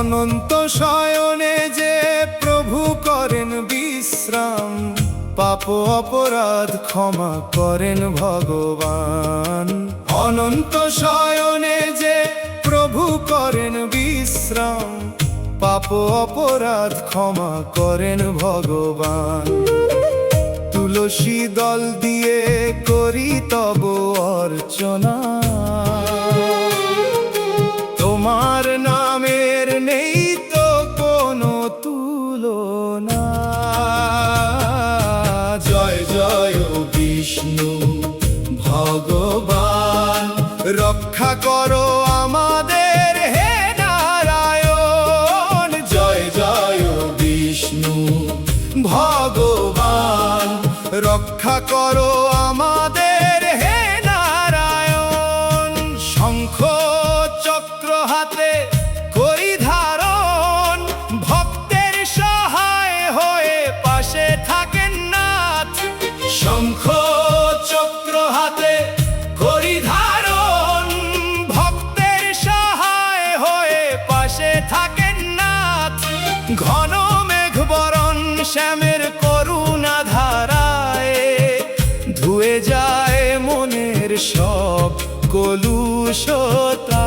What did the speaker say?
অনন্ত শয়নে যে প্রভু করেন বিশ্রাম, পাপ অপরাধ ক্ষমা করেন ভগবান। অনন্ত শয়নে যে প্রভু করেন বিশ্রাম, পাপ অপরাধ ক্ষমা করেন ভগবান। তুলসী দল দিয়ে করি তব অর্চনা, তোমার নামের নেই তো কোনো তুলনা। জয় জয় বিষ্ণু ভগবান, রক্ষা করো আমাদের হে নারায়ণ। জয় জয় বিষ্ণু ভগবান, রক্ষা করো আমাদের হে নারায়ণ। শঙ্খ চক্র হাতে করি ধারণ, ভক্তের সহায় হয়ে পাশে থাকেন নাথ। শঙ্খ চক্র হাতে করি ধারণ, ভক্তের সহায় হয়ে পাশে থাকেন নাথ। ঘন মেঘ বরণ শ্যামের করুণা ধারায়, ধুয়ে যায় মনের সব কলুষতা।